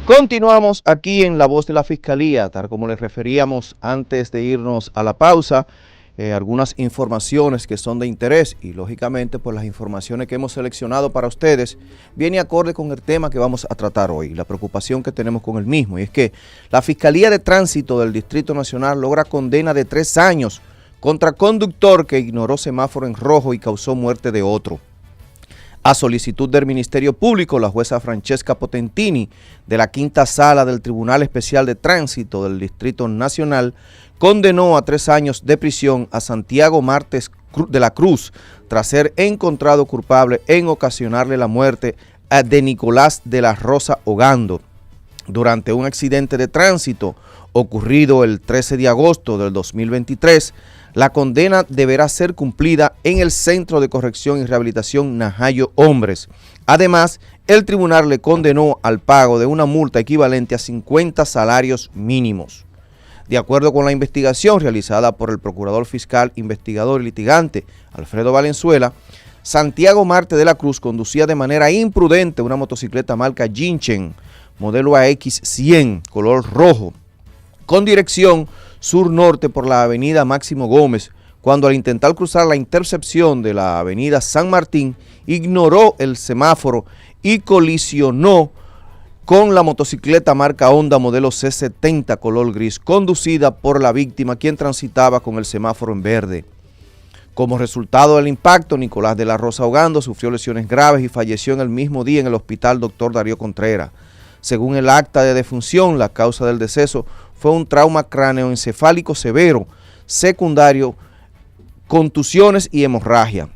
Continuamos aquí en La Voz de la Fiscalía, tal como les referíamos antes de irnos a la pausa, algunas informaciones que son de interés y lógicamente pues las informaciones que hemos seleccionado para ustedes viene acorde con el tema que vamos a tratar hoy, la preocupación que tenemos con el mismo, y es que la Fiscalía de Tránsito del Distrito Nacional logra condena de 3 años contra conductor que ignoró semáforo en rojo y causó muerte de otro. A solicitud del Ministerio Público, la jueza Francesca Potentini de la Quinta Sala del Tribunal Especial de Tránsito del Distrito Nacional condenó a 3 años de prisión a Santiago Martes de la Cruz tras ser encontrado culpable en ocasionarle la muerte de Nicolás de la Rosa Ogando durante un accidente de tránsito ocurrido el 13 de agosto del 2023. La condena deberá ser cumplida en el Centro de Corrección y Rehabilitación Najayo Hombres. Además, el tribunal le condenó al pago de una multa equivalente a 50 salarios mínimos. De acuerdo con la investigación realizada por el Procurador Fiscal, Investigador y Litigante Alfredo Valenzuela, Santiago Marte de la Cruz conducía de manera imprudente una motocicleta marca Jinchen, modelo AX100, color rojo, con dirección sur-norte por la avenida Máximo Gómez, cuando al intentar cruzar la intercepción de la avenida San Martín, ignoró el semáforo y colisionó con la motocicleta marca Honda modelo C70 color gris, conducida por la víctima, quien transitaba con el semáforo en verde. Como resultado del impacto, Nicolás de la Rosa Ogando sufrió lesiones graves y falleció en el mismo día en el hospital Dr. Darío Contreras. Según el acta de defunción, la causa del deceso fue un trauma cráneoencefálico severo, secundario, contusiones y hemorragia.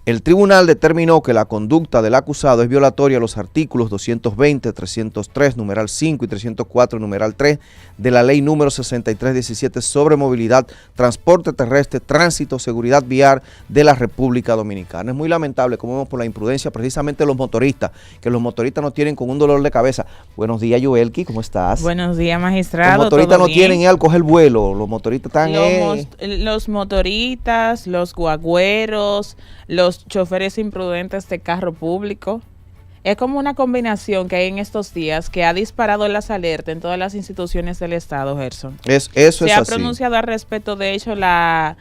El tribunal determinó que la conducta del acusado es violatoria a los artículos 220, 303, numeral 5 y 304, numeral 3 de la ley número 6317 sobre movilidad, transporte terrestre, tránsito, seguridad vial de la República Dominicana. Es muy lamentable, como vemos, por la imprudencia precisamente de los motoristas, que los motoristas nos tienen con un dolor de cabeza. Buenos días, Yoelki, ¿cómo estás? Buenos días, magistrado. Los motoristas no tienen al coger vuelo, los motoristas están... Los motoristas, los guagüeros, los choferes imprudentes de carro público. Es como una combinación que hay en estos días que ha disparado las alertas en todas las instituciones del Estado, Gerson. Se ha pronunciado al respecto, de hecho, la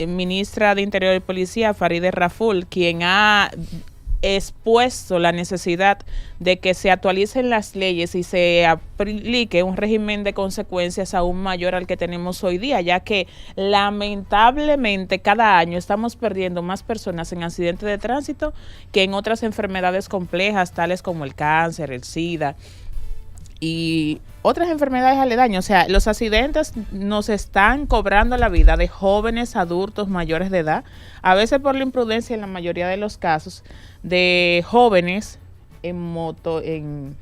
ministra de Interior y Policía, Farideh Raful, quien ha expuesto la necesidad de que se actualicen las leyes y se aplique un régimen de consecuencias aún mayor al que tenemos hoy día, ya que lamentablemente cada año estamos perdiendo más personas en accidentes de tránsito que en otras enfermedades complejas, tales como el cáncer, el SIDA y otras enfermedades aledañas. O sea, los accidentes nos están cobrando la vida de jóvenes, adultos, mayores de edad, a veces por la imprudencia, en la mayoría de los casos, de jóvenes en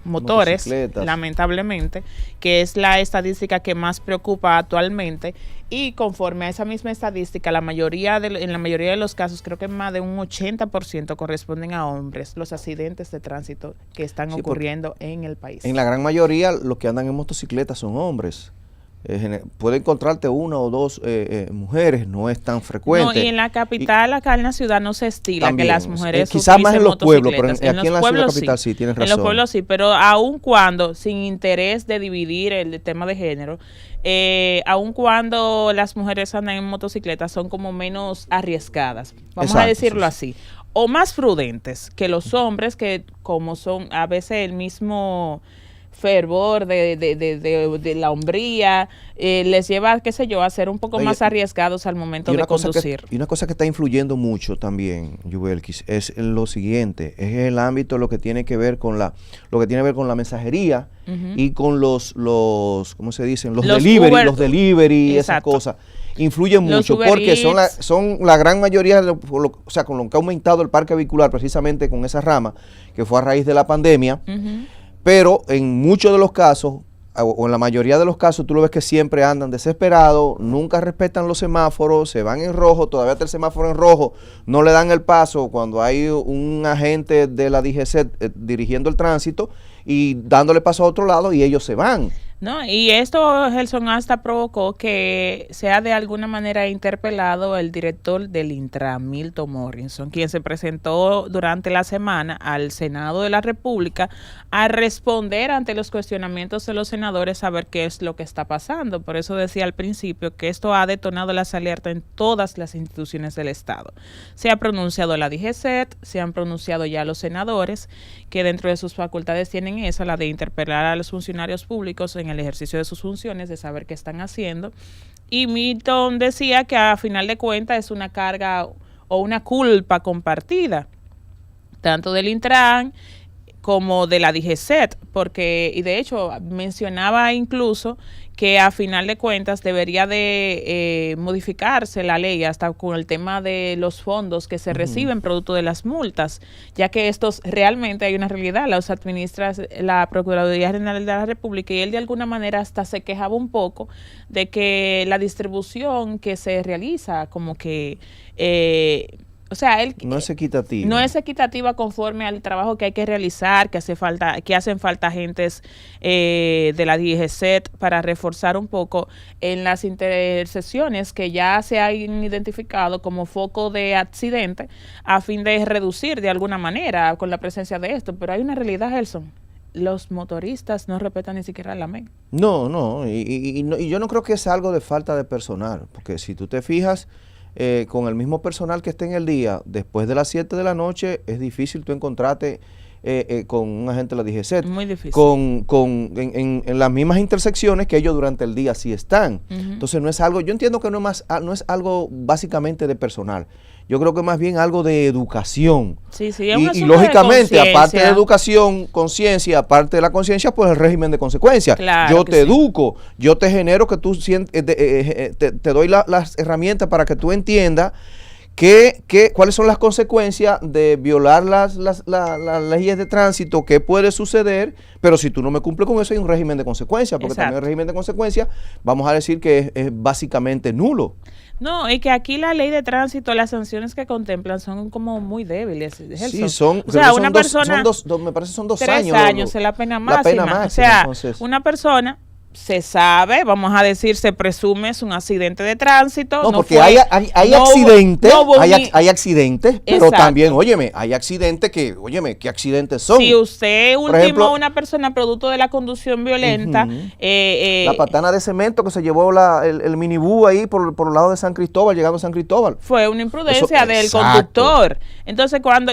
motores, lamentablemente, que es la estadística que más preocupa actualmente. Y conforme a esa misma estadística, en la mayoría de los casos, creo que más de un 80% corresponden a hombres, los accidentes de tránsito que están ocurriendo en el país. En la gran mayoría, los que andan en motocicletas son hombres. Puede encontrarte una o dos mujeres, no es tan frecuente. No, y en la capital, acá en la ciudad, no se estila también, que las mujeres quizás más en los pueblos, pero aquí en la ciudad capital sí, tienes razón. En los pueblos sí, pero aun cuando, sin interés de dividir el tema de género, aun cuando las mujeres andan en motocicletas, son como menos arriesgadas, vamos a decirlo así, o más prudentes que los hombres, que como son a veces el mismo fervor de la hombría, les lleva, qué sé yo, a ser un poco más arriesgados al momento de conducir. Y una cosa que está influyendo mucho también, Yubelkis, es lo siguiente, es el ámbito lo que tiene que ver con la mensajería y con los ¿cómo se dicen? Los delivery, esas cosas. Influyen mucho porque son la gran mayoría, o sea, con lo que ha aumentado el parque vehicular precisamente con esa rama, que fue a raíz de la pandemia. Pero en muchos de los casos, o en la mayoría de los casos, tú lo ves que siempre andan desesperados, nunca respetan los semáforos, se van en rojo, todavía está el semáforo en rojo, no le dan el paso cuando hay un agente de la DGC dirigiendo el tránsito y dándole paso a otro lado y ellos se van. ¿No? Y esto, Gelson, hasta provocó que sea de alguna manera interpelado el director del Intran, Milton Morrison, quien se presentó durante la semana al Senado de la República a responder ante los cuestionamientos de los senadores a ver qué es lo que está pasando. Por eso decía al principio que esto ha detonado las alertas en todas las instituciones del Estado. Se ha pronunciado la DGCET, se han pronunciado ya los senadores, que dentro de sus facultades tienen esa, la de interpelar a los funcionarios públicos en el ejercicio de sus funciones, de saber qué están haciendo. Y Milton decía que a final de cuentas es una carga o una culpa compartida, tanto del Intran como de la DGCET, porque, y de hecho mencionaba incluso que a final de cuentas debería de modificarse la ley hasta con el tema de los fondos que se reciben producto de las multas, ya que estos realmente hay una realidad, los administra la Procuraduría General de la República, y él de alguna manera hasta se quejaba un poco de que la distribución que se realiza como que o sea, él no es equitativa. No es equitativa conforme al trabajo que hay que realizar, que hacen falta agentes de la DGCET para reforzar un poco en las intersecciones que ya se han identificado como foco de accidente, a fin de reducir de alguna manera con la presencia de esto. Pero hay una realidad, Gelson. Los motoristas no respetan ni siquiera la ley. No, y yo no creo que es algo de falta de personal, porque si tú te fijas, con el mismo personal que esté en el día, después de las 7 de la noche, es difícil tú encontrarte con un agente de la DGCET. Muy difícil. En las mismas intersecciones que ellos durante el día sí están. Entonces no es algo, yo entiendo que no es algo básicamente de personal. Yo creo que más bien algo de educación. Sí, es y lógicamente, aparte de educación, conciencia, aparte de la conciencia, pues el régimen de consecuencias. Claro, yo te educo, yo te genero que tú te doy las herramientas para que tú entiendas cuáles son las consecuencias de violar las leyes de tránsito, qué puede suceder, pero si tú no me cumples con eso hay un régimen de consecuencias, porque también el régimen de consecuencias, vamos a decir que es básicamente nulo. No, y que aquí la ley de tránsito, las sanciones que contemplan son como muy débiles. Sí, son, o sea, una persona, me parece son 2 años. 3 años es la pena máxima. La pena máxima, o sea, entonces, una persona se sabe, vamos a decir, se presume es un accidente de tránsito. No, porque hay accidentes, hay accidentes, pero también, óyeme, hay accidentes que, ¿qué accidentes son? Si usted ultimó a una persona producto de la conducción violenta. La patana de cemento que se llevó el minibús ahí por el lado de San Cristóbal, llegando a San Cristóbal. Fue una imprudencia del conductor. Entonces, cuando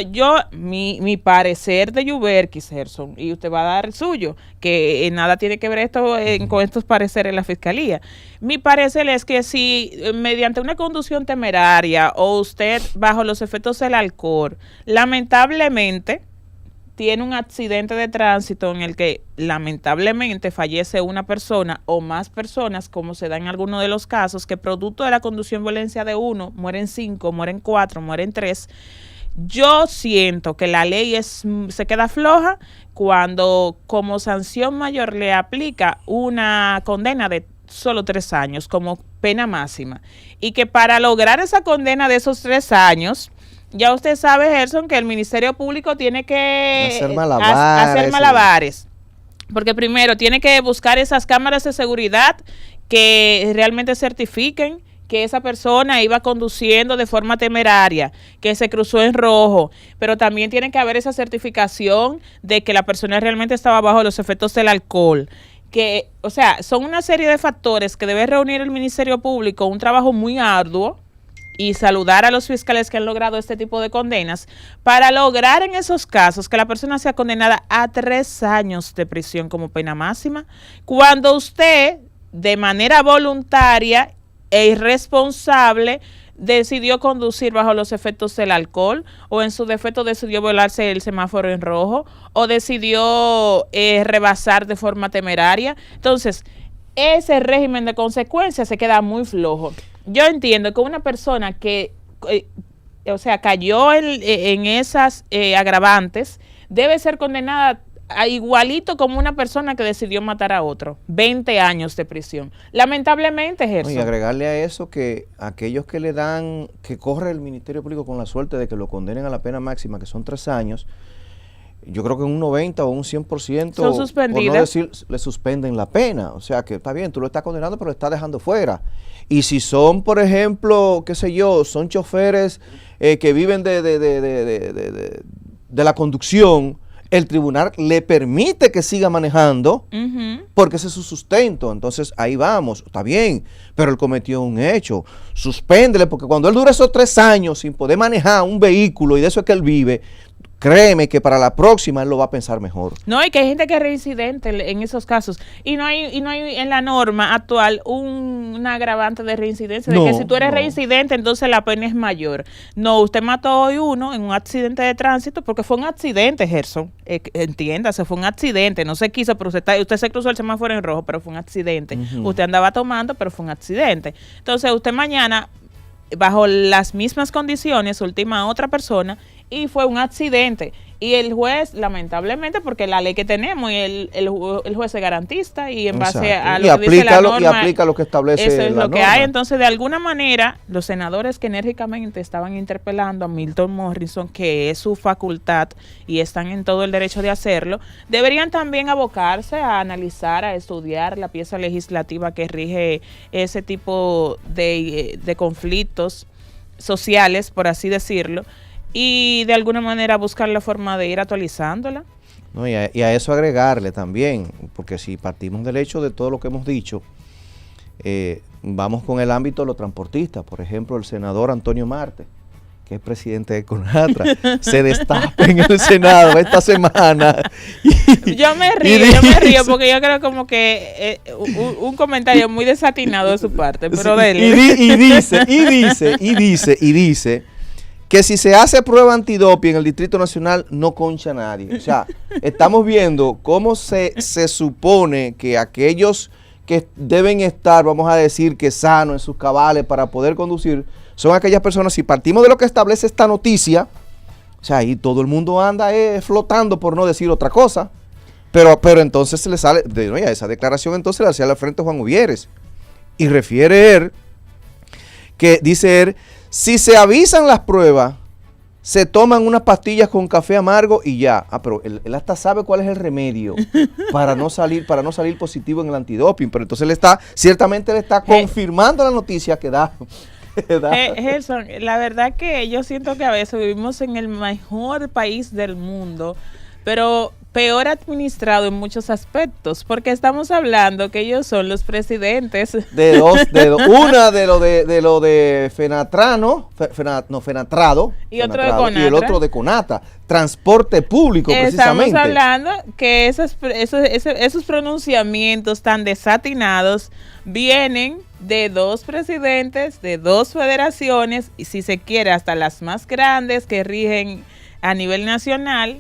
mi parecer de Yuberkis, Gerson, y usted va a dar el suyo, que nada tiene que ver esto con estos pareceres en la fiscalía. Mi parecer es que si mediante una conducción temeraria o usted bajo los efectos del alcohol, lamentablemente tiene un accidente de tránsito en el que lamentablemente fallece una persona o más personas, como se da en algunos de los casos, que producto de la conducción violencia de uno, mueren 5, mueren 4, mueren 3. Yo siento que la ley se queda floja cuando como sanción mayor le aplica una condena de solo 3 años como pena máxima. Y que para lograr esa condena de esos 3 años, ya usted sabe, Gerson, que el Ministerio Público tiene que hacer malabares. Porque primero tiene que buscar esas cámaras de seguridad que realmente certifiquen que esa persona iba conduciendo de forma temeraria, que se cruzó en rojo, pero también tiene que haber esa certificación de que la persona realmente estaba bajo los efectos del alcohol. O sea, son una serie de factores que debe reunir el Ministerio Público, un trabajo muy arduo, y saludar a los fiscales que han logrado este tipo de condenas, para lograr en esos casos que la persona sea condenada a 3 años de prisión como pena máxima, cuando usted, de manera voluntaria e irresponsable, decidió conducir bajo los efectos del alcohol, o en su defecto decidió violarse el semáforo en rojo, o decidió rebasar de forma temeraria. Entonces, ese régimen de consecuencias se queda muy flojo. Yo entiendo que una persona que, cayó en esas agravantes, debe ser condenada igualito como una persona que decidió matar a otro. 20 años de prisión. Lamentablemente, Gerson. Y agregarle a eso que aquellos que le dan, que corre el Ministerio Público con la suerte de que lo condenen a la pena máxima, que son 3 años, yo creo que un 90 o un 100%, son suspendidas. por no decir, le suspenden la pena. O sea que está bien, tú lo estás condenando, pero lo estás dejando fuera. Y si son, por ejemplo, qué sé yo, son choferes que viven de la conducción, el tribunal le permite que siga manejando porque ese es su sustento. Entonces ahí vamos, está bien, pero él cometió un hecho. Suspéndele, porque cuando él dura esos 3 años sin poder manejar un vehículo y de eso es que él vive, créeme que para la próxima él lo va a pensar mejor. No, y que hay gente que es reincidente en esos casos. Y no hay en la norma actual un agravante de reincidencia, de que si tú eres reincidente, entonces la pena es mayor. No, usted mató hoy uno en un accidente de tránsito, porque fue un accidente, Gerson. Entiéndase, fue un accidente. No se quiso, pero usted se cruzó el semáforo en rojo, pero fue un accidente. Usted andaba tomando, pero fue un accidente. Entonces, usted mañana, bajo las mismas condiciones, ultima a otra persona y fue un accidente. Y el juez, lamentablemente, porque la ley que tenemos y el juez es garantista y en base a lo que dice la norma, y aplica lo que establece eso es la lo que norma. hay. Entonces, de alguna manera, los senadores que enérgicamente estaban interpelando a Milton Morrison, que es su facultad y están en todo el derecho de hacerlo, deberían también abocarse a analizar, a estudiar la pieza legislativa que rige ese tipo de conflictos sociales, por así decirlo, y de alguna manera buscar la forma de ir actualizándola. No, y a eso agregarle también, porque si partimos del hecho de todo lo que hemos dicho, vamos con el ámbito de los transportistas. Por ejemplo, el senador Antonio Marte, que es presidente de CONATRA, se destapa en el Senado esta semana. Yo me río porque yo creo como que un comentario muy desatinado de su parte, pero y dice que si se hace prueba antidoping en el Distrito Nacional no concha a nadie. O sea, estamos viendo cómo se supone que aquellos que deben estar, vamos a decir, que sanos en sus cabales para poder conducir, son aquellas personas, si partimos de lo que establece esta noticia, o sea, ahí todo el mundo anda flotando, por no decir otra cosa, pero entonces se le sale, esa declaración entonces la hacía al frente Juan Uvieres, y refiere él, que dice él, si se avisan las pruebas, se toman unas pastillas con café amargo y ya. Pero él hasta sabe cuál es el remedio para no salir positivo en el antidoping. Pero entonces ciertamente le está confirmando la noticia que da. Gerson, la verdad que yo siento que a veces vivimos en el mejor país del mundo, pero peor administrado en muchos aspectos, porque estamos hablando que ellos son los presidentes una de lo de Fenatrano, Fenatrado, y otro de Conatra, y el otro de Conata, transporte público. Estamos precisamente hablando que esos pronunciamientos tan desatinados vienen de 2 presidentes, de 2 federaciones, y si se quiere hasta las más grandes que rigen a nivel nacional,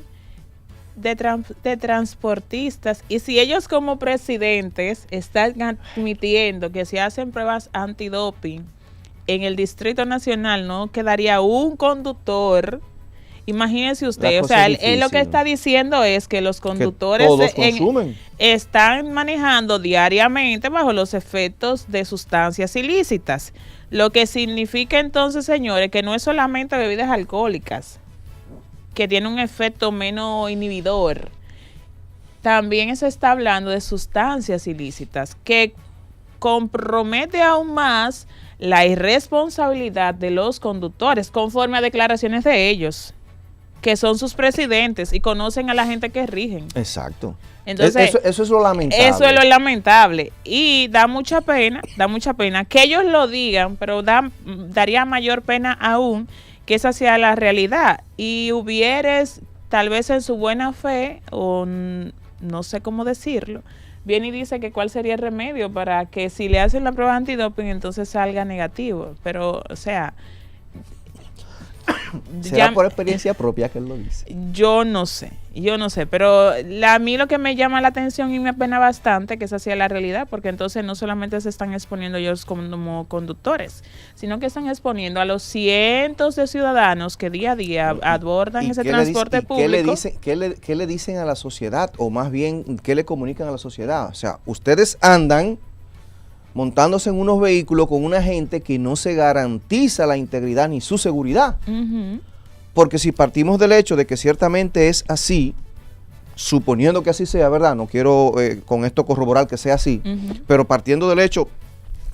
de transportistas. Y si ellos como presidentes están admitiendo que si hacen pruebas antidoping en el Distrito Nacional no quedaría un conductor, imagínese usted, o sea, él lo que está diciendo es que los conductores están manejando diariamente bajo los efectos de sustancias ilícitas, lo que significa entonces, señores, que no es solamente bebidas alcohólicas que tiene un efecto menos inhibidor, también se está hablando de sustancias ilícitas que compromete aún más la irresponsabilidad de los conductores conforme a declaraciones de ellos, que son sus presidentes y conocen a la gente que rigen. Exacto. Entonces, eso es lo lamentable. Eso es lo lamentable. Y da mucha pena que ellos lo digan, pero daría mayor pena aún que esa sea la realidad. Y Uvieres, tal vez en su buena fe, o no sé cómo decirlo, viene y dice que cuál sería el remedio para que si le hacen la prueba antidoping entonces salga negativo. Pero, o sea, ¿será por experiencia propia que él lo dice? Yo no sé, pero a mí lo que me llama la atención y me apena bastante que esa sea la realidad, porque entonces no solamente se están exponiendo ellos como conductores, sino que están exponiendo a los cientos de ciudadanos que día a día abordan ese transporte público. ¿Qué le dicen a la sociedad? O más bien, ¿qué le comunican a la sociedad? O sea, ustedes andan montándose en unos vehículos con una gente que no se garantiza la integridad ni su seguridad. Porque si partimos del hecho de que ciertamente es así, suponiendo que así sea, ¿verdad? No quiero con esto corroborar que sea así, pero partiendo del hecho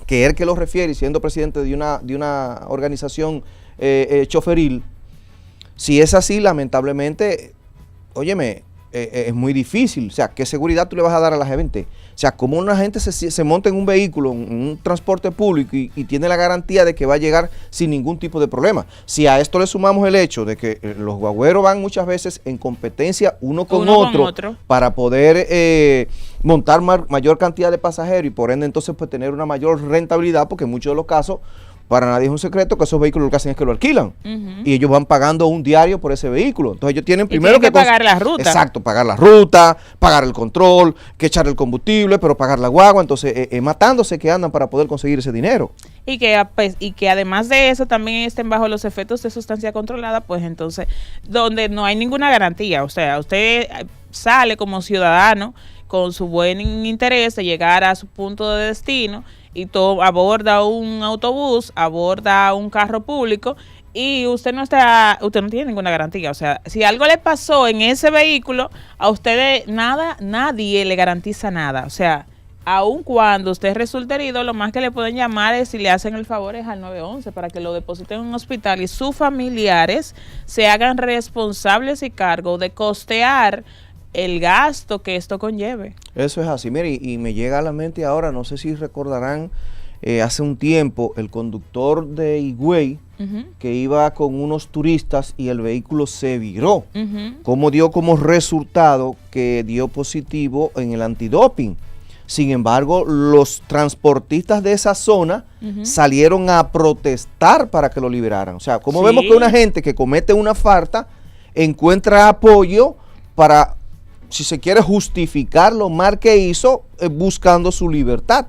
que él que lo refiere, y siendo presidente de una organización choferil, si es así, lamentablemente, óyeme, es muy difícil. O sea, ¿qué seguridad tú le vas a dar a la gente? O sea, ¿cómo una gente se monta en un vehículo, en un transporte público y tiene la garantía de que va a llegar sin ningún tipo de problema? Si a esto le sumamos el hecho de que los guagüeros van muchas veces en competencia uno con otro para poder montar mayor cantidad de pasajeros y por ende entonces pues tener una mayor rentabilidad, porque en muchos de los casos, para nadie es un secreto que esos vehículos lo que hacen es que lo alquilan. Y ellos van pagando un diario por ese vehículo. Entonces ellos tienen primero que pagar la ruta. Exacto, pagar la ruta, pagar el control, que echar el combustible, pero pagar la guagua. Entonces matándose que andan para poder conseguir ese dinero. Y que además de eso también estén bajo los efectos de sustancia controlada, pues entonces, donde no hay ninguna garantía. O sea, usted sale como ciudadano con su buen interés de llegar a su punto de destino y aborda un autobús, aborda un carro público y usted no tiene ninguna garantía. O sea, si algo le pasó en ese vehículo, a usted nadie le garantiza nada. O sea, aun cuando usted resulte herido, lo más que le pueden llamar es, si le hacen el favor, es al 911 para que lo depositen en un hospital y sus familiares se hagan responsables y cargo de costear el gasto que esto conlleve. Eso es así. Mire, y me llega a la mente ahora, no sé si recordarán, hace un tiempo, el conductor de Higüey, que iba con unos turistas y el vehículo se viró. Como dio como resultado que dio positivo en el antidoping. Sin embargo, los transportistas de esa zona salieron a protestar para que lo liberaran. O sea, como vemos que una gente que comete una falta encuentra apoyo para, si se quiere, justificar lo mal que hizo, buscando su libertad.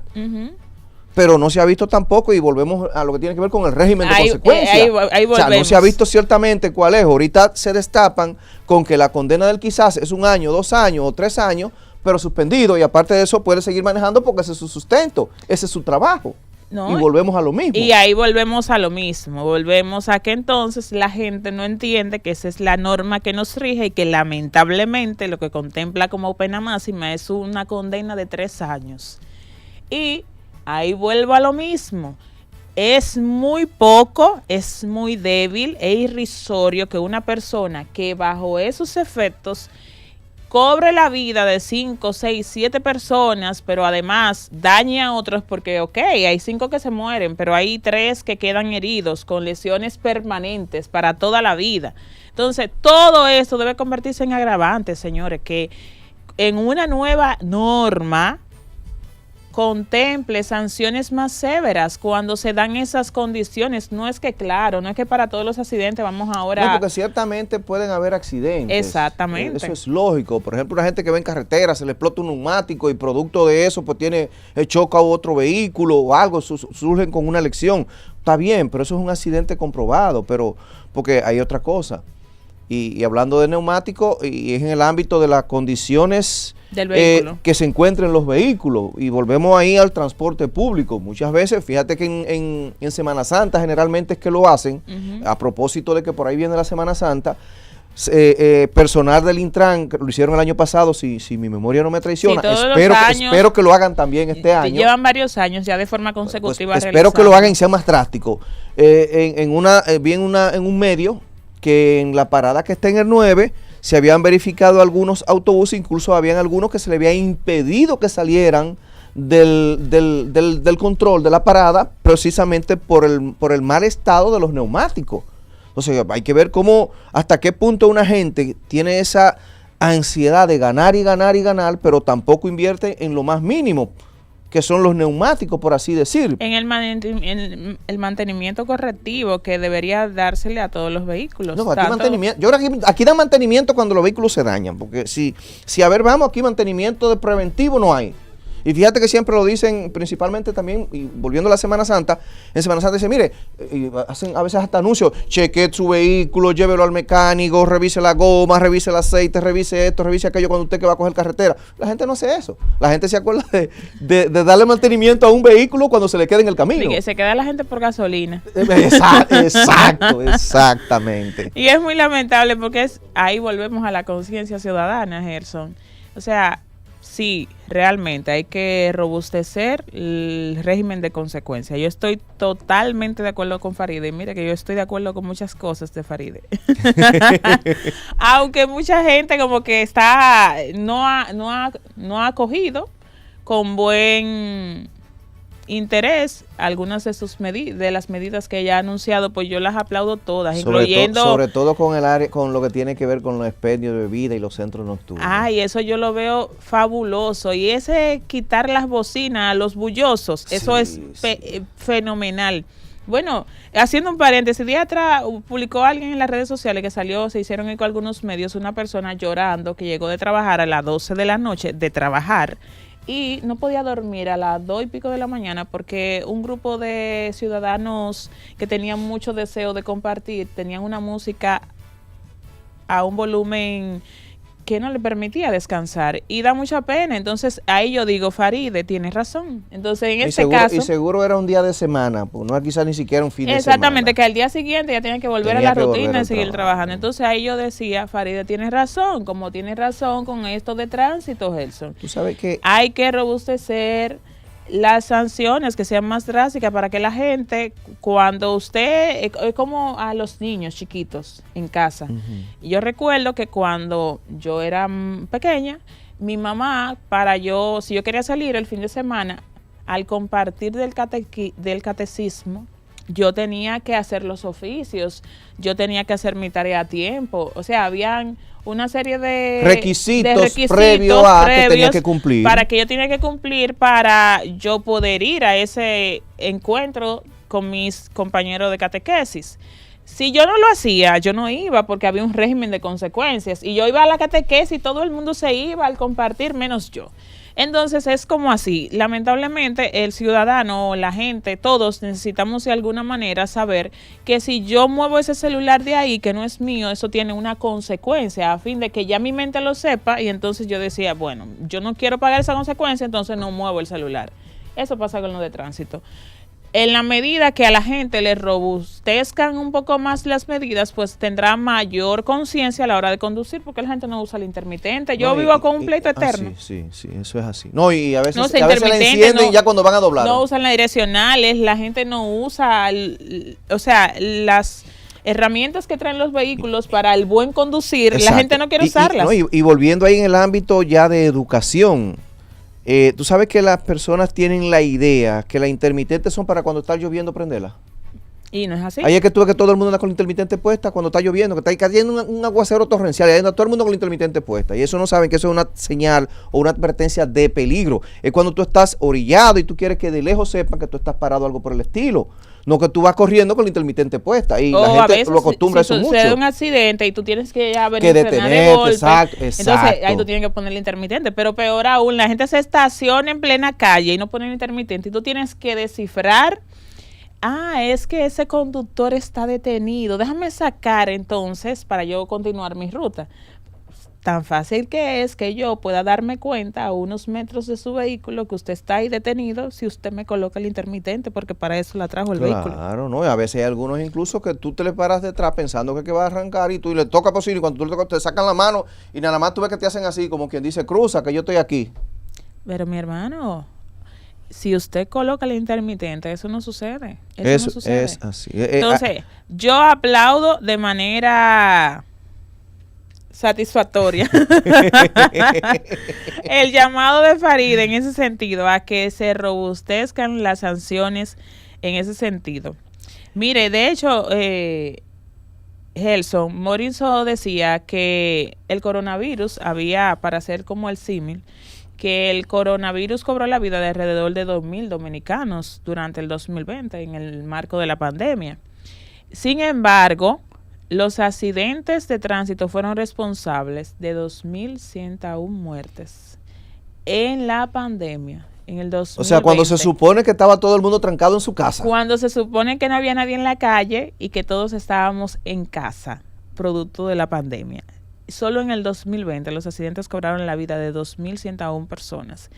Pero no se ha visto tampoco, y volvemos a lo que tiene que ver con el régimen de consecuencias. Ahí o sea, no se ha visto ciertamente cuál es. Ahorita se destapan con que la condena del quizás es 1 año, 2 años o 3 años, pero suspendido, y aparte de eso puede seguir manejando porque ese es su sustento, ese es su trabajo. No, y volvemos a lo mismo. Y ahí volvemos a lo mismo, volvemos a que entonces la gente no entiende que esa es la norma que nos rige y que lamentablemente lo que contempla como pena máxima es una condena de 3 años. Y ahí vuelvo a lo mismo. Es muy poco, es muy débil e irrisorio que una persona que bajo esos efectos cobre la vida de 5, 6, 7 personas, pero además dañe a otros porque, hay 5 que se mueren, pero hay 3 que quedan heridos con lesiones permanentes para toda la vida. Entonces, todo eso debe convertirse en agravante, señores, que en una nueva norma contemple sanciones más severas cuando se dan esas condiciones. No es que, claro, no es que para todos los accidentes vamos ahora... No, porque ciertamente pueden haber accidentes. Exactamente. Eso es lógico. Por ejemplo, una gente que va en carretera, se le explota un neumático y producto de eso pues choca a otro vehículo o algo, surgen con una lesión. Está bien, pero eso es un accidente comprobado, pero porque hay otra cosa. Y hablando de neumáticos, y es en el ámbito de las condiciones del vehículo que se encuentran en los vehículos, y volvemos ahí al transporte público. Muchas veces, fíjate que en Semana Santa generalmente es que lo hacen, a propósito de que por ahí viene la Semana Santa. Personal del Intran, que lo hicieron el año pasado, si mi memoria no me traiciona, espero que lo hagan también este año. Llevan varios años ya de forma consecutiva. Pues, espero que lo hagan y sea más drástico. Vi en un medio que en la parada que está en el 9 se habían verificado algunos autobuses, incluso habían algunos que se le había impedido que salieran del control de la parada, precisamente por el mal estado de los neumáticos. Entonces hay que ver hasta qué punto una gente tiene esa ansiedad de ganar y ganar y ganar, pero tampoco invierte en lo más mínimo, que son los neumáticos, por así decir. En el mantenimiento correctivo que debería dársele a todos los vehículos. No, aquí mantenimiento, yo creo que aquí dan mantenimiento cuando los vehículos se dañan, porque si vamos, aquí mantenimiento de preventivo no hay. Y fíjate que siempre lo dicen, principalmente también, y volviendo a la Semana Santa, en Semana Santa dicen, mire, hacen a veces hasta anuncios, cheque su vehículo, llévelo al mecánico, revise la goma, revise el aceite, revise esto, revise aquello cuando usted que va a coger carretera. La gente no hace eso. La gente se acuerda de darle mantenimiento a un vehículo cuando se le queda en el camino. Sí, que se queda la gente por gasolina. Exacto, exactamente. Y es muy lamentable porque ahí volvemos a la conciencia ciudadana, Gerson. O sea, sí, realmente hay que robustecer el régimen de consecuencias. Yo estoy totalmente de acuerdo con Faride. Y mire que yo estoy de acuerdo con muchas cosas de Faride. Aunque mucha gente como que no ha acogido con buen interés algunas de de las medidas que ella ha anunciado, pues yo las aplaudo todas, incluyendo sobre todo con el área, con lo que tiene que ver con los expendios de bebida y los centros nocturnos. Ay, eso yo lo veo fabuloso. Y ese quitar las bocinas a los bullosos, sí, eso es fenomenal. Bueno, haciendo un paréntesis, día atrás publicó alguien en las redes sociales que se hicieron eco algunos medios, una persona llorando que llegó de trabajar a las 12 de la noche, y no podía dormir a las 2 y pico de la mañana porque un grupo de ciudadanos que tenían mucho deseo de compartir, tenían una música a un volumen que no le permitía descansar y da mucha pena. Entonces ahí yo digo, Faride, tienes razón. Entonces en este caso... Y seguro era un día de semana, pues no quizás ni siquiera un fin de semana. Exactamente, que al día siguiente ya tienen que volver a la rutina y seguir trabajando. Entonces ahí yo decía, Faride, tienes razón, como tienes razón con esto de tránsito, Gerson. Tú sabes que... Hay que robustecer las sanciones que sean más drásticas para que la gente, cuando usted, es como a los niños chiquitos en casa. Y yo recuerdo que cuando yo era pequeña, mi mamá, si yo quería salir el fin de semana, al compartir del catecismo, yo tenía que hacer los oficios, yo tenía que hacer mi tarea a tiempo. O sea, habían una serie de requisitos previos que tenía que cumplir. Para que yo tenía que cumplir para yo poder ir a ese encuentro con mis compañeros de catequesis. Si yo no lo hacía, yo no iba porque había un régimen de consecuencias. Y yo iba a la catequesis y todo el mundo se iba al compartir, menos yo. Entonces es como así, lamentablemente el ciudadano, la gente, todos necesitamos de alguna manera saber que si yo muevo ese celular de ahí, que no es mío, eso tiene una consecuencia, a fin de que ya mi mente lo sepa. Y entonces yo decía, bueno, yo no quiero pagar esa consecuencia, entonces no muevo el celular. Eso pasa con lo de tránsito. En la medida que a la gente le robustezcan un poco más las medidas, pues tendrá mayor conciencia a la hora de conducir, porque la gente no usa el intermitente. Yo vivo con un pleito eterno. Sí, eso es así. No, y a veces la encienden ya cuando van a doblar. No usan las direccionales, la gente no usa, las herramientas que traen los vehículos para el buen conducir. Exacto. La gente no quiere usarlas. Y volviendo ahí en el ámbito ya de educación, tú sabes que las personas tienen la idea que las intermitentes son para cuando está lloviendo prenderlas. Y no es así. Ahí es que tú ves que todo el mundo anda con la intermitente puesta cuando está lloviendo, que está cayendo un aguacero torrencial y ahí anda todo el mundo con la intermitente puesta. Y eso no saben que eso es una señal o una advertencia de peligro. Es cuando tú estás orillado y tú quieres que de lejos sepan que tú estás parado, algo por el estilo. No que tú vas corriendo con la intermitente puesta. Y la gente lo acostumbra a eso mucho. Si sucede un accidente y tú tienes que ya venir de golpe. Exacto. Entonces ahí tú tienes que poner el intermitente. Pero peor aún, la gente se estaciona en plena calle y no pone el intermitente. Y tú tienes que descifrar. Es que ese conductor está detenido. Déjame sacar entonces para yo continuar mi ruta. Tan fácil que es que yo pueda darme cuenta a unos metros de su vehículo que usted está ahí detenido si usted me coloca el intermitente, porque para eso la trajo el vehículo. Claro, ¿no? Y a veces hay algunos incluso que tú te le paras detrás pensando que va a arrancar y tú le tocas posible y cuando tú le tocas te sacan la mano y nada más tú ves que te hacen así como quien dice, cruza que yo estoy aquí. Pero mi hermano, si usted coloca el intermitente, eso no sucede. Eso no sucede. Es así. Entonces, yo aplaudo de manera satisfactoria el llamado de Faride en ese sentido, a que se robustezcan las sanciones en ese sentido. Mire, de hecho, Gelson Morinzo decía que el coronavirus para hacer como el símil, que el coronavirus cobró la vida de alrededor de 2,000 dominicanos durante el 2020 en el marco de la pandemia. Sin embargo, los accidentes de tránsito fueron responsables de 2,101 muertes en la pandemia. en el 2020. O sea, cuando se supone que estaba todo el mundo trancado en su casa. Cuando se supone que no había nadie en la calle y que todos estábamos en casa, producto de la pandemia. Solo en el 2020 los accidentes cobraron la vida de 2.101 personas.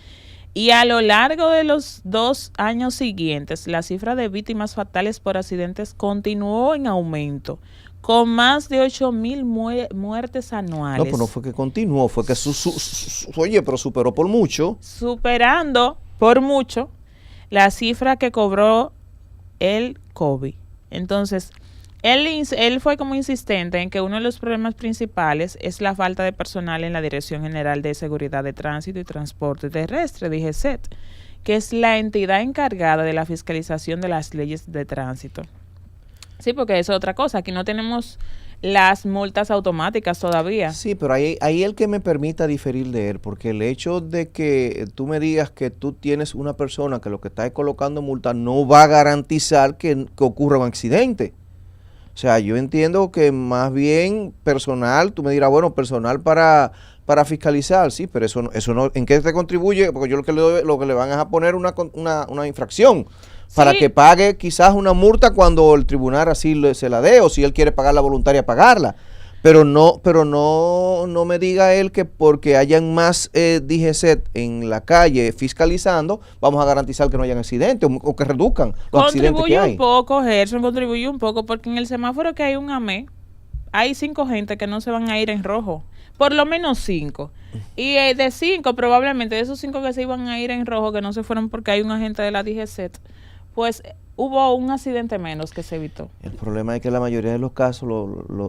Y a lo largo de los 2 años siguientes, la cifra de víctimas fatales por accidentes continuó en aumento, con más de 8.000 muertes anuales. No, pues no fue que continuó, fue que pero superó por mucho. Superando por mucho la cifra que cobró el COVID. Entonces, él fue como insistente en que uno de los problemas principales es la falta de personal en la Dirección General de Seguridad de Tránsito y Transporte Terrestre, DGCET, que es la entidad encargada de la fiscalización de las leyes de tránsito. Sí, porque eso es otra cosa. Aquí no tenemos las multas automáticas todavía. Sí, pero ahí el que me permita diferir de él, porque el hecho de que tú me digas que tú tienes una persona que lo que está colocando multa no va a garantizar que ocurra un accidente. O sea, yo entiendo que más bien personal, tú me dirás, bueno, personal para fiscalizar, sí, pero eso no, ¿en qué te contribuye? Porque yo lo que le van a poner una infracción para que pague quizás una multa cuando el tribunal así se la dé, o si él quiere pagarla voluntaria, pagarla. Pero no me diga él que porque hayan más DGCET en la calle fiscalizando, vamos a garantizar que no hayan accidentes o que reduzcan los accidentes que hay. Contribuye un poco, Gerson, contribuye un poco, porque en el semáforo que hay un AME, hay 5 gente que no se van a ir en rojo, por lo menos 5. Y de 5, probablemente de esos 5 que se iban a ir en rojo, que no se fueron porque hay un agente de la DGCET, pues hubo un accidente menos que se evitó. El problema es que en la mayoría de los casos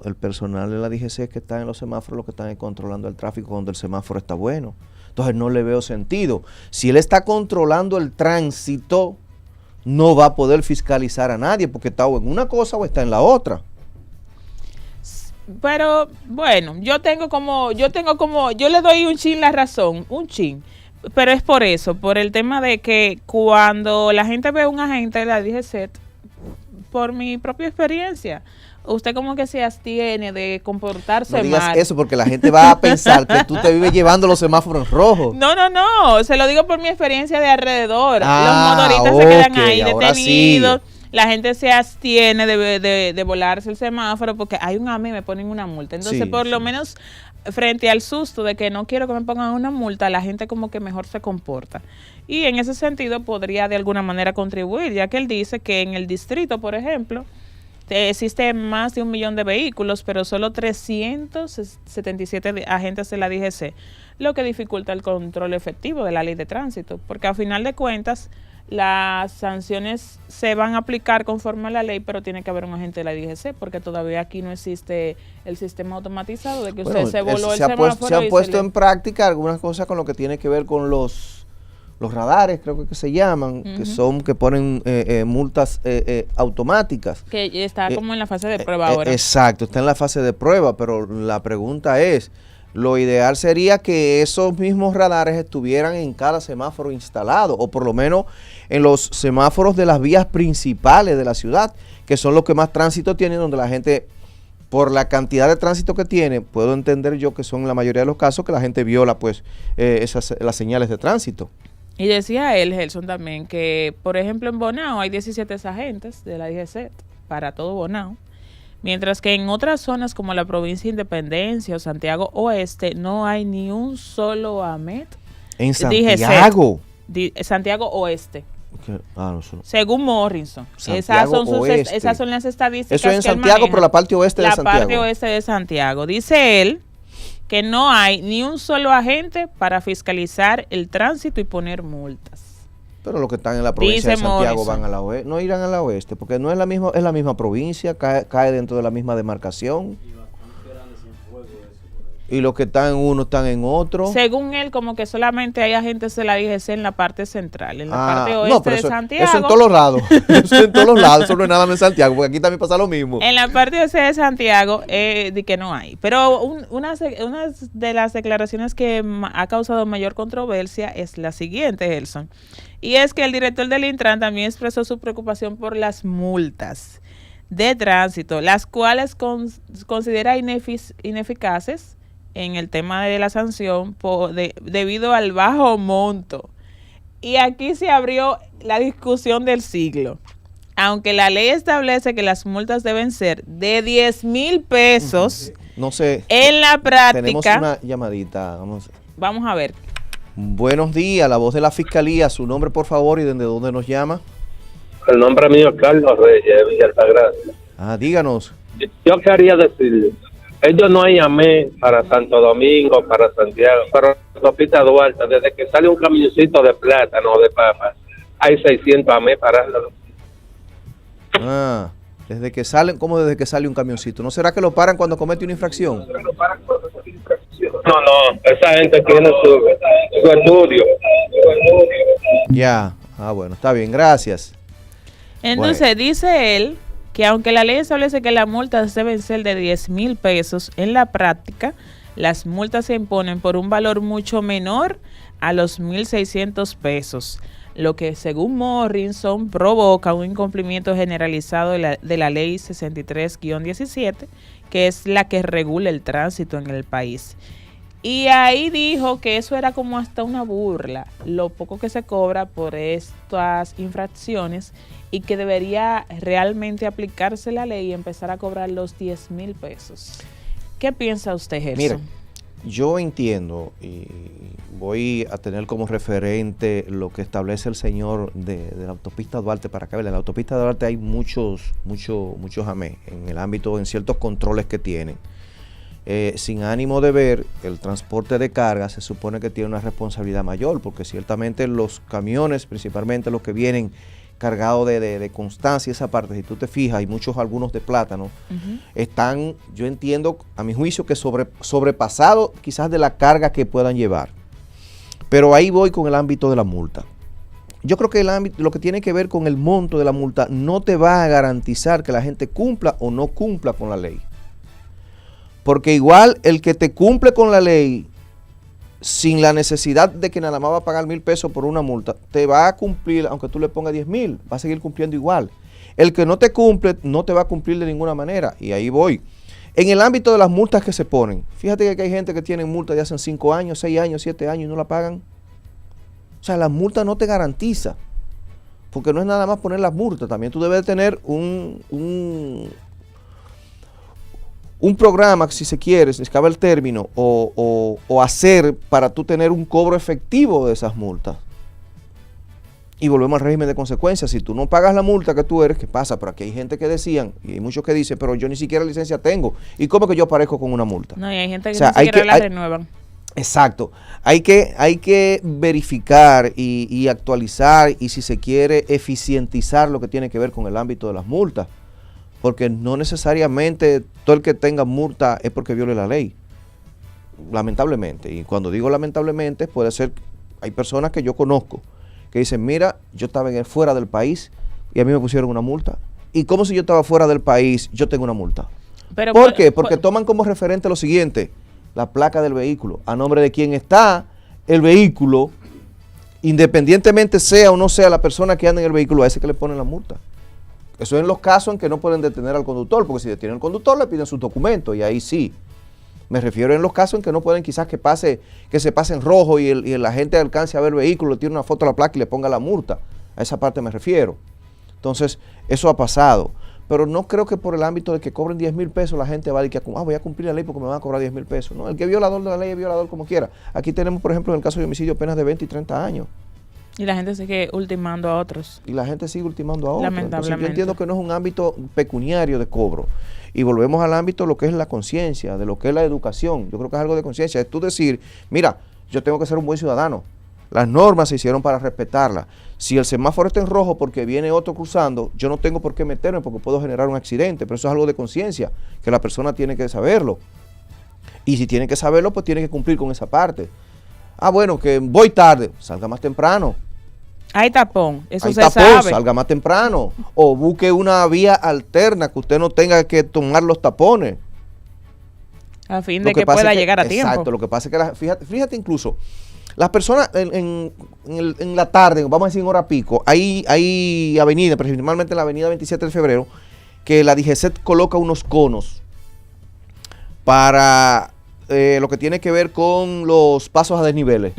el personal de la DGC que está en los semáforos lo que están es controlando el tráfico cuando el semáforo está bueno. Entonces no le veo sentido. Si él está controlando el tránsito, no va a poder fiscalizar a nadie porque está o en una cosa o está en la otra. Pero bueno, yo le doy un chin la razón, un chin. Pero es por eso, por el tema de que cuando la gente ve a un agente de la DGCET, por mi propia experiencia, usted como que se abstiene de comportarse mal. No digas eso porque la gente va a pensar que tú te vives llevando los semáforos en rojo. No, se lo digo por mi experiencia de alrededor. Los motoristas se quedan ahí detenidos. Sí. La gente se abstiene de volarse el semáforo porque hay un AME y me ponen una multa. Entonces, sí, por lo menos frente al susto de que no quiero que me pongan una multa, la gente como que mejor se comporta. Y en ese sentido podría de alguna manera contribuir, ya que él dice que en el distrito, por ejemplo, existe más de 1 millón de vehículos, pero solo 377 agentes de la DGC, lo que dificulta el control efectivo de la ley de tránsito, porque a final de cuentas las sanciones se van a aplicar conforme a la ley, pero tiene que haber un agente de la DGC, porque todavía aquí no existe el sistema automatizado de que usted se voló el semáforo. Se han puesto en práctica algunas cosas con lo que tiene que ver con los radares, creo que se llaman, que ponen multas automáticas. Que está como en la fase de prueba ahora. Exacto, está en la fase de prueba, pero la pregunta es, lo ideal sería que esos mismos radares estuvieran en cada semáforo instalado, o por lo menos en los semáforos de las vías principales de la ciudad, que son los que más tránsito tienen, donde la gente, por la cantidad de tránsito que tiene, puedo entender yo que son en la mayoría de los casos que la gente viola pues las señales de tránsito. Y decía él, Gelson, también que, por ejemplo, en Bonao hay 17 agentes de la DGC para todo Bonao, mientras que en otras zonas como la provincia de Independencia o Santiago Oeste no hay ni un solo AMET. ¿En Santiago? Santiago Oeste. No, según Morrison. Esas son las estadísticas. Eso es en Santiago, pero la parte oeste de Santiago. La parte oeste de Santiago. Dice él que no hay ni un solo agente para fiscalizar el tránsito y poner multas. Pero los que están en la provincia de Santiago van a la oeste, no irán a la oeste, porque no es la misma provincia, cae dentro de la misma demarcación. Y los que están en uno están en otro. Según él, como que solamente hay agentes de la DGC en la parte central, en la parte oeste de Santiago. Eso en todos los lados. Eso en todos los lados, eso no es nada más en Santiago, porque aquí también pasa lo mismo. En la parte oeste de Santiago, de que no hay. Pero una de las declaraciones que ha causado mayor controversia es la siguiente, Gelson. Y es que el director del Intran también expresó su preocupación por las multas de tránsito, las cuales considera ineficaces en el tema de la sanción debido al bajo monto Y aquí se abrió la discusión del siglo. Aunque la ley establece que las multas deben ser de 10,000 pesos, no sé, en la práctica... Tenemos una llamadita. Vamos a ver. Buenos días, la voz de la Fiscalía. Su nombre, por favor, y desde dónde nos llama. El nombre mío es Carlos Reyes, de Villa Altagracia. Díganos. Yo quería decirle, ellos no hay AME para Santo Domingo, para Santiago, para Autopista Duarte. Desde que sale un camioncito de plátano o de papas, hay 600 AME para... Desde que salen, ¿cómo desde que sale un camioncito? ¿No será que lo paran cuando comete una infracción? No, esa gente tiene su estudio. Ya, bueno, está bien, gracias. Entonces, dice él que aunque la ley establece que las multas deben ser de 10,000 pesos, en la práctica, las multas se imponen por un valor mucho menor a los 1,600 pesos. Lo que según Morrison provoca un incumplimiento generalizado de la ley 63-17, que es la que regula el tránsito en el país. Y ahí dijo que eso era como hasta una burla, lo poco que se cobra por estas infracciones, y que debería realmente aplicarse la ley y empezar a cobrar los 10,000 pesos. ¿Qué piensa usted, Gerson? Mira, yo entiendo y voy a tener como referente lo que establece el señor de la autopista Duarte para acá. En la autopista Duarte hay muchos AME en el ámbito, en ciertos controles que tienen. Sin ánimo de ver, el transporte de carga se supone que tiene una responsabilidad mayor, porque ciertamente los camiones, principalmente los que vienen cargados de constancia, esa parte, si tú te fijas, hay algunos de plátano, están, yo entiendo, a mi juicio, que sobrepasado quizás de la carga que puedan llevar. Pero ahí voy con el ámbito de la multa. Yo creo que lo que tiene que ver con el monto de la multa no te va a garantizar que la gente cumpla o no cumpla con la ley. Porque igual el que te cumple con la ley sin la necesidad de que nada más va a pagar 1,000 pesos por una multa, te va a cumplir, aunque tú le pongas 10,000, va a seguir cumpliendo igual. El que no te cumple, no te va a cumplir de ninguna manera. Y ahí voy. En el ámbito de las multas que se ponen, fíjate que hay gente que tiene multas de hace 5 años, 6 años, 7 años y no la pagan. O sea, la multa no te garantiza. Porque no es nada más poner las multas, también tú debes tener un programa, si se quiere, si cabe el término, o hacer para tú tener un cobro efectivo de esas multas. Y volvemos al régimen de consecuencias. Si tú no pagas la multa que tú eres, ¿qué pasa? Pero aquí hay gente que decían, y hay muchos que dicen, pero yo ni siquiera licencia tengo. ¿Y cómo que yo aparezco con una multa? No, y hay gente que ni siquiera la renuevan. Exacto. Hay que verificar y actualizar y, si se quiere, eficientizar lo que tiene que ver con el ámbito de las multas. Porque no necesariamente todo el que tenga multa es porque viole la ley. Lamentablemente. Y cuando digo lamentablemente, puede ser, hay personas que yo conozco que dicen, mira, yo estaba fuera del país y a mí me pusieron una multa. ¿Y cómo si yo estaba fuera del país, yo tengo una multa? ¿Por qué? Porque toman como referente lo siguiente, la placa del vehículo, a nombre de quien está el vehículo, independientemente sea o no sea la persona que anda en el vehículo, a ese que le ponen la multa. Eso es en los casos en que no pueden detener al conductor, porque si detienen al conductor le piden sus documentos y ahí sí. Me refiero en los casos en que no pueden quizás que se pase en rojo y el agente alcance a ver el vehículo, le tire una foto a la placa y le ponga la multa. A esa parte me refiero. Entonces, eso ha pasado. Pero no creo que por el ámbito de que cobren 10,000 pesos la gente va a decir, voy a cumplir la ley porque me van a cobrar 10,000 pesos. No, el que es violador de la ley es violador como quiera. Aquí tenemos, por ejemplo, en el caso de homicidio, penas de 20 y 30 años. Y la gente sigue ultimando a otros. Y la gente sigue ultimando a otros. Lamentablemente. Entonces, yo entiendo que no es un ámbito pecuniario de cobro. Y volvemos al ámbito de lo que es la conciencia, de lo que es la educación. Yo creo que es algo de conciencia. Es tú decir, mira, yo tengo que ser un buen ciudadano. Las normas se hicieron para respetarlas. Si el semáforo está en rojo porque viene otro cruzando, yo no tengo por qué meterme porque puedo generar un accidente. Pero eso es algo de conciencia, que la persona tiene que saberlo. Y si tiene que saberlo, pues tiene que cumplir con esa parte. Bueno, que voy tarde, salga más temprano. Hay tapón, eso hay se tapón, sabe. Salga más temprano. O busque una vía alterna que usted no tenga que tomar los tapones. A fin de que pueda llegar a tiempo. Exacto, lo que pasa es que, fíjate incluso, las personas en la tarde, vamos a decir en hora pico, hay avenidas, principalmente en la avenida 27 de febrero, que la DGCET coloca unos conos para lo que tiene que ver con los pasos a desniveles.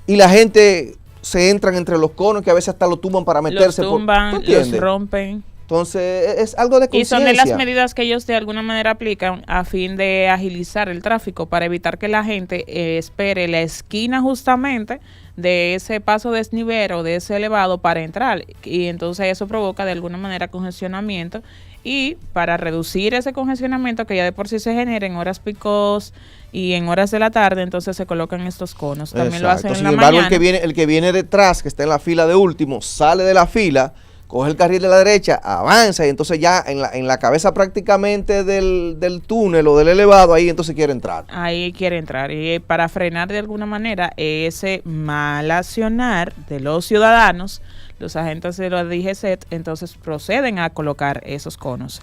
Y la gente se entran entre los conos, que a veces hasta lo tumban para meterse. Los tumban, los rompen. Entonces, es algo de conciencia. Y son de las medidas que ellos de alguna manera aplican a fin de agilizar el tráfico para evitar que la gente espere la esquina justamente de ese paso desnivel o de ese elevado para entrar. Y entonces eso provoca de alguna manera congestionamiento. Y para reducir ese congestionamiento que ya de por sí se genera en horas picos y en horas de la tarde, entonces se colocan estos conos. También lo hacen en la mañana. El que viene detrás, que está en la fila de último, sale de la fila, coge el carril de la derecha, avanza y entonces ya en la cabeza prácticamente del túnel o del elevado, ahí entonces quiere entrar. Ahí quiere entrar. Y para frenar de alguna manera ese mal accionar de los ciudadanos, los agentes de la DGCET entonces proceden a colocar esos conos.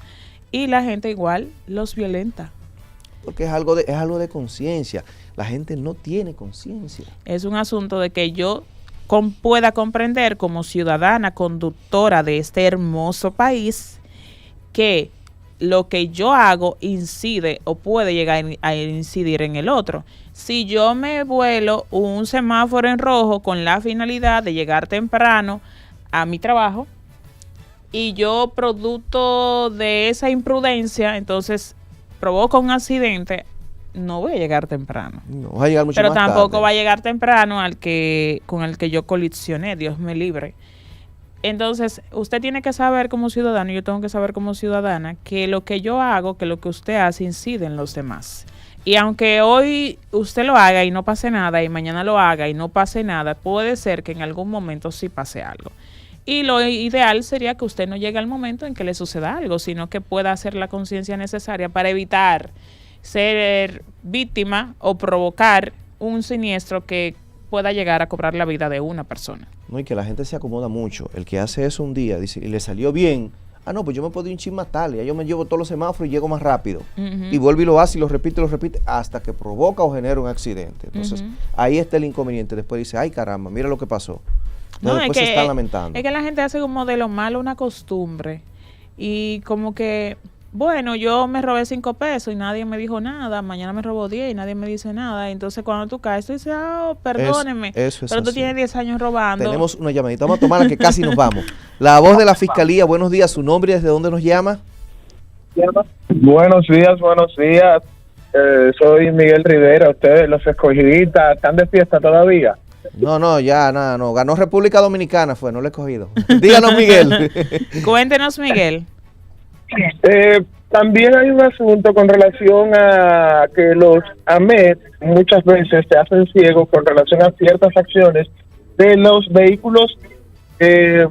Y la gente igual los violenta. Porque es algo de conciencia. La gente no tiene conciencia. Es un asunto de que yo pueda comprender como ciudadana conductora de este hermoso país que lo que yo hago incide o puede llegar a incidir en el otro. Si yo me vuelo un semáforo en rojo con la finalidad de llegar temprano a mi trabajo y yo producto de esa imprudencia entonces provoco un accidente, no voy a llegar temprano. No, va a llegar mucho pero más tampoco tarde. va a llegar temprano con el que yo colisioné, Dios me libre. Entonces, usted tiene que saber como ciudadano, yo tengo que saber como ciudadana, que lo que yo hago, que lo que usted hace incide en los demás. Y aunque hoy usted lo haga y no pase nada, y mañana lo haga y no pase nada, puede ser que en algún momento sí pase algo. Y lo ideal sería que usted no llegue al momento en que le suceda algo, sino que pueda hacer la conciencia necesaria para evitar ser víctima o provocar un siniestro que pueda llegar a cobrar la vida de una persona. No, y que la gente se acomoda mucho. El que hace eso un día, dice, y le salió bien, no, pues yo me puedo ir un chin más tarde, ya yo me llevo todos los semáforos y llego más rápido. Y vuelve y lo hace y lo repite, hasta que provoca o genera un accidente. Entonces, ahí está el inconveniente. Después dice, ay caramba, mira lo que pasó. No, después se están lamentando. Es que la gente hace como de lo malo una costumbre. Y como que, bueno, yo me robé 5 pesos y nadie me dijo nada. Mañana me robó 10 y nadie me dice nada. Entonces, cuando tú caes, tú dices, perdóneme. Eso es pero tú así. tienes 10 años robando. Tenemos una llamadita. Vamos a tomarla que casi nos vamos. La voz de la Fiscalía. Buenos días. ¿Su nombre y desde dónde nos llama? Buenos días. Soy Miguel Rivera. Ustedes, los escogidistas, ¿están de fiesta todavía? No, ya, nada, no. Ganó República Dominicana, no lo he cogido. Díganos, Miguel. Cuéntenos, Miguel. También hay un asunto con relación a que los AMET muchas veces se hacen ciegos con relación a ciertas acciones de los vehículos que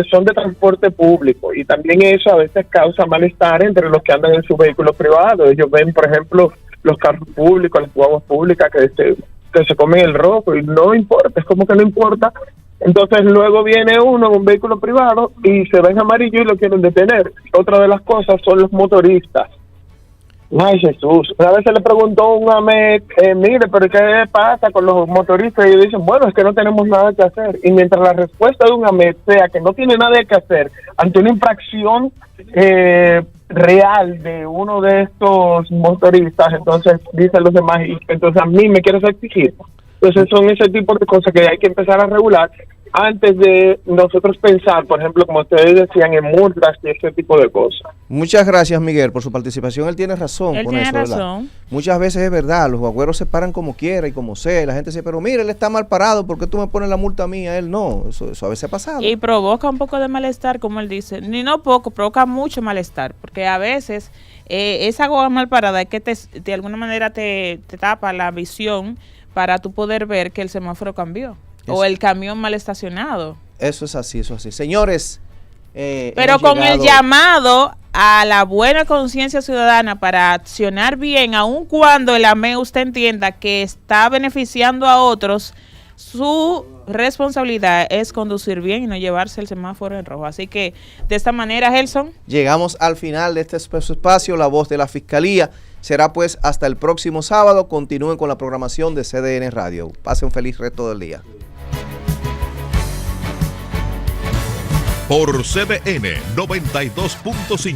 son de transporte público, y también eso a veces causa malestar entre los que andan en su vehículo privado. Ellos ven, por ejemplo, los carros públicos, las guaguas públicas que se comen el rojo y no importa, es como que no importa. Entonces luego viene uno en un vehículo privado y se ve en amarillo y lo quieren detener. Otra de las cosas son los motoristas. Ay, Jesús. Una vez se le preguntó a un AMET, mire, pero ¿qué pasa con los motoristas? Y ellos dicen, bueno, es que no tenemos nada que hacer. Y mientras la respuesta de un AMET sea que no tiene nada que hacer ante una infracción real de uno de estos motoristas, entonces dicen los demás, y entonces a mí me quieres exigir. Entonces son ese tipo de cosas que hay que empezar a regular antes de nosotros pensar, por ejemplo, como ustedes decían, en multas y ese tipo de cosas. Muchas gracias, Miguel, por su participación. Él tiene razón con eso, ¿verdad? Razón. Muchas veces es verdad, los guagüeros se paran como quiera y como sea. La gente dice, pero mire, él está mal parado, ¿por qué tú me pones la multa a mí? A él no. Eso a veces ha pasado. Y provoca un poco de malestar, como él dice. Ni no poco, provoca mucho malestar, porque a veces esa guagua mal parada es que de alguna manera te tapa la visión para tú poder ver que el semáforo cambió. Eso. O el camión mal estacionado. Eso es así. Señores, pero con el llamado a la buena conciencia ciudadana para accionar bien, aun cuando el AME usted entienda que está beneficiando a otros, su responsabilidad es conducir bien y no llevarse el semáforo en rojo. Así que, de esta manera, Gelson, llegamos al final de este espacio, La Voz de la Fiscalía. Será pues hasta el próximo sábado. Continúen con la programación de CDN Radio. Pasen un feliz resto del día. Por CDN 92.5,